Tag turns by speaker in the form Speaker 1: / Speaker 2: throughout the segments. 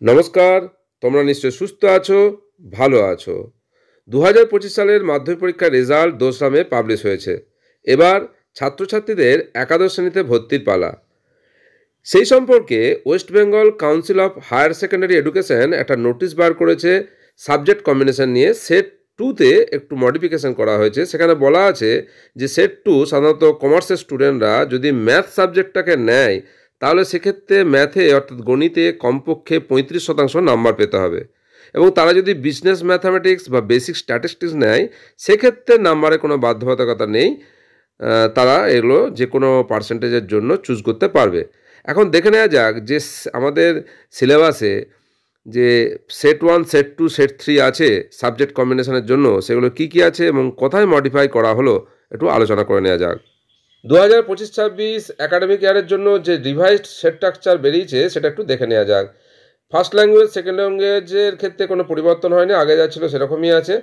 Speaker 1: নমস্কার, তোমরা নিশ্চয়ই সুস্থ আছো, ভালো আছো। ২০২৫ সালের মাধ্যমিক পরীক্ষার রেজাল্ট ২রা মে পাবলিশ হয়েছে। এবার ছাত্রছাত্রীদের একাদশ শ্রেণীতে ভর্তির পালা। সেই সম্পর্কে West Bengal council of higher secondary education একটা নোটিশ বার করেছে সাবজেক্ট কম্বিনেশন নিয়ে। সেট 2তে একটু মডিফিকেশন করা হয়েছে। সেখানে বলা আছে যে সেট 2 সাধারণত কমার্সের স্টুডেন্টরা যদি ম্যাথ সাবজেক্টটাকে নেয় তাহলে সেক্ষেত্রে ম্যাথে অর্থাৎ গণিতে কমপক্ষে 35% নাম্বার পেতে হবে, এবং তারা যদি বিজনেস ম্যাথামেটিক্স বা বেসিক স্ট্যাটিস্টিক্স নেয় সেক্ষেত্রে নাম্বারে কোনো বাধ্যবাধকতা নেই। তারা এগুলো যে কোনো পার্সেন্টেজের জন্য চুজ করতে পারবে। এখন দেখে নেওয়া যাক যে আমাদের সিলেবাসে যে সেট 1, সেট 2, সেট 3 আছে সাবজেক্ট কম্বিনেশনের জন্য, সেগুলো কি কি আছে এবং কোথায় মডিফাই করা হলো একটু আলোচনা করে নেওয়া যাক। 2025-26 একাডেমিক ইয়ারের জন্য যে রিভাইজড সেট স্ট্রাকচার বেরিয়েছে সেটা একটু দেখে নেওয়া যাক। ফার্স্ট ল্যাঙ্গুয়েজ, সেকেন্ড ল্যাঙ্গুয়েজের ক্ষেত্রে কোনো পরিবর্তন হয়নি, আগে যা ছিল সেরকমই আছে।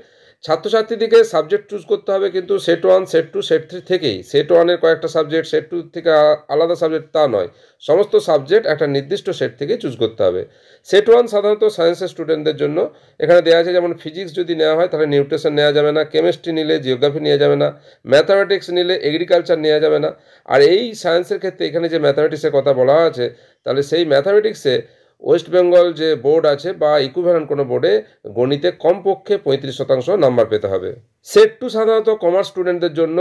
Speaker 1: ছাত্রছাত্রীদিকে সাবজেক্ট চুজ করতে হবে কিন্তু সেট 1, সেট 2, সেট 3 থেকেই। সেট 1-এর কয়েকটা সাবজেক্ট, সেট 2 থেকে আলাদা সাবজেক্ট তা নয়, সমস্ত সাবজেক্ট একটা নির্দিষ্ট সেট থেকেই চুজ করতে হবে। সেট 1 সাধারণত সায়েন্সের স্টুডেন্টদের জন্য। এখানে দেওয়া আছে যেমন ফিজিক্স যদি নেওয়া হয় তাহলে নিউট্রিশন নেওয়া যাবে না, কেমিস্ট্রি নিলে জিওগ্রাফি নেওয়া যাবে না, ম্যাথামেটিক্স নিলে এগ্রিকালচার নেওয়া যাবে না। আর এই সায়েন্সের ক্ষেত্রে এখানে যে ম্যাথামেটিক্সের কথা বলা আছে তাহলে সেই ম্যাথামেটিক্সে ওয়েস্ট বেঙ্গল যে বোর্ড আছে বা ইকুইভ্যালেন্ট কোনো বোর্ডে গণিতে কমপক্ষে 35% নাম্বার পেতে হবে। সেট 2 সাধারণত কমার্স স্টুডেন্টদের জন্য।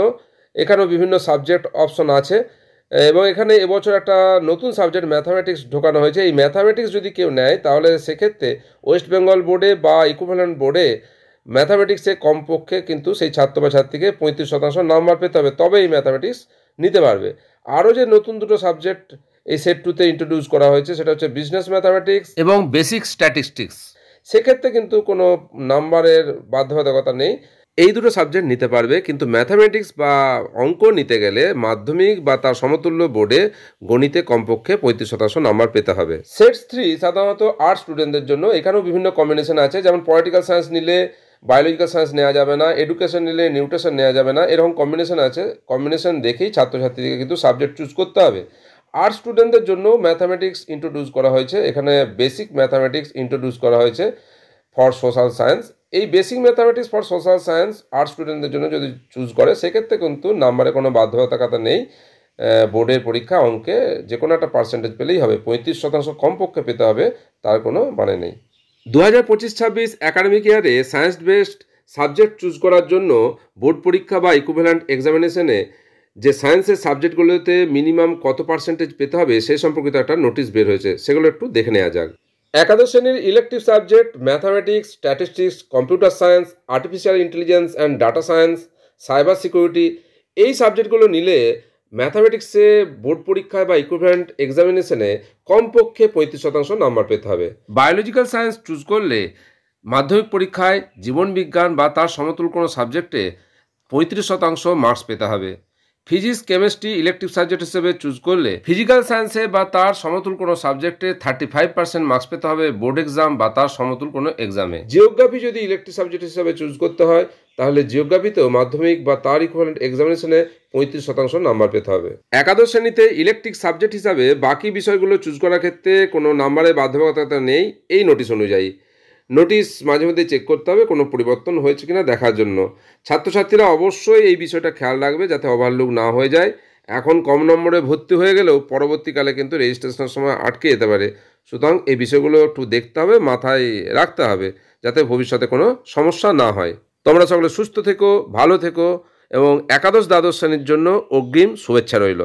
Speaker 1: এখানেও বিভিন্ন সাবজেক্ট অপশন আছে এবং এখানে এবছর একটা নতুন সাবজেক্ট ম্যাথামেটিক্স ঢোকানো হয়েছে। এই ম্যাথামেটিক্স যদি কেউ নেয় তাহলে সেক্ষেত্রে ওয়েস্ট বেঙ্গল বোর্ডে বা ইকুইভ্যালেন্ট বোর্ডে ম্যাথামেটিক্সে কমপক্ষে কিন্তু সেই ছাত্র বা ছাত্রীকে 35% নাম্বার পেতে হবে, তবে এই ম্যাথামেটিক্স নিতে পারবে। আরও যে নতুন দুটো সাবজেক্ট এই সেট 2তে ইন্ট্রোডিউস করা হয়েছে সেটা হচ্ছে বিজনেস ম্যাথামেটিক্স এবং বেসিক স্ট্যাটিস্টিক্স। সেক্ষেত্রে কিন্তু কোনো নাম্বারের বাধ্যবাধকতা নেই, এই দুটো সাবজেক্ট নিতে পারবে। কিন্তু ম্যাথামেটিক্স বা অঙ্ক নিতে গেলে মাধ্যমিক বা তার সমতুল্য বোর্ডে গণিতে কমপক্ষে 35% নাম্বার পেতে হবে। সেট 3 সাধারণত আর্টস স্টুডেন্টদের জন্য। এখানেও বিভিন্ন কম্বিনেশন আছে, যেমন পলিটিক্যাল সায়েন্স নিলে বায়োলজিক্যাল সায়েন্স নেওয়া যাবে না, এডুকেশন নিলে নিউট্রিশন নেওয়া যাবে না, এরকম কম্বিনেশন আছে। কম্বিনেশন দেখেই ছাত্রছাত্রীদেরকে কিন্তু সাবজেক্ট চুজ করতে হবে। আর্টস স্টুডেন্টদের জন্য ম্যাথামেটিক্স ইন্ট্রোডিউস করা হয়েছে। এখানে বেসিক ম্যাথামেটিক্স ইন্ট্রোডিউস করা হয়েছে ফর সোশ্যাল সায়েন্স। এই basic mathematics for social science arts স্টুডেন্টদের জন্য যদি চুজ করে সেক্ষেত্রে কিন্তু নাম্বারে কোনো বাধ্যবাধকতা নেই। বোর্ডের পরীক্ষা অঙ্কে যে কোনো একটা পার্সেন্টেজ পেলেই হবে, 35% কমপক্ষে পেতে হবে, তার কোনো মানে নেই। 2025-26 একাডেমিক ইয়ারে সায়েন্স বেসড সাবজেক্ট চুজ করার জন্য বোর্ড পরীক্ষা বা ইকুইভ্যালেন্ট এক্সামিনেশনে যে সায়েন্সের সাবজেক্টগুলোতে মিনিমাম কত পার্সেন্টেজ পেতে হবে সেই সম্পর্কিত একটা নোটিশ বের হয়েছে, সেগুলো একটু দেখে নেওয়া যাক। একাদশ শ্রেণীর elective subject mathematics, statistics, computer science, artificial intelligence and data science, cyber security, এই সাবজেক্টগুলো নিলে ম্যাথামেটিক্সে বোর্ড পরীক্ষায় বা ইকুইভ্যালেন্ট এক্সামিনেশনে কমপক্ষে 35% নাম্বার পেতে হবে। বায়োলজিক্যাল সায়েন্স চুজ করলে মাধ্যমিক পরীক্ষায় জীবনবিজ্ঞান বা তার সমতুল কোনো সাবজেক্টে 35% মার্কস পেতে হবে। ফিজিক্স, কেমিস্ট্রি ইলেকটিভ সাবজেক্ট হিসেবে চুজ করলে ফিজিক্যাল সায়েন্সে বা তার সমতুল কোনো সাবজেক্টে 35% মার্কস পেতে হবে বোর্ড এক্সাম বা তার সমতুল কোনো এক্সামে। জিওগ্রাফি যদি ইলেকটিভ সাবজেক্ট হিসেবে চুজ করতে হয় তাহলে জিওগ্রাফিতেও মাধ্যমিক বা তার ইকুইভ্যালেন্ট এক্সামিনেশনে 35% নাম্বার পেতে হবে। একাদশ শ্রেণীতে ইলেকটিভ সাবজেক্ট হিসাবে বাকি বিষয়গুলো চুজ করার ক্ষেত্রে কোনো নাম্বারের বাধ্যবাধকতা নেই এই নোটিশ অনুযায়ী। নোটিশ মাঝে মধ্যে চেক করতে হবে কোনো পরিবর্তন হয়েছে কিনা দেখার জন্য। ছাত্রছাত্রীরা অবশ্যই এই বিষয়টা খেয়াল রাখবে যাতে ওভারলুক না হয়ে যায়। এখন কম নম্বরে ভর্তি হয়ে গেলেও পরবর্তীকালে কিন্তু রেজিস্ট্রেশনের সময় আটকে যেতে পারে। সুতরাং এই বিষয়গুলো একটু দেখতে হবে, মাথায় রাখতে হবে যাতে ভবিষ্যতে কোনো সমস্যা না হয়। তোমরা সকলে সুস্থ থেকো, ভালো থেকো এবং একাদশ দ্বাদশ শ্রেণীর জন্য অগ্রিম শুভেচ্ছা রইল।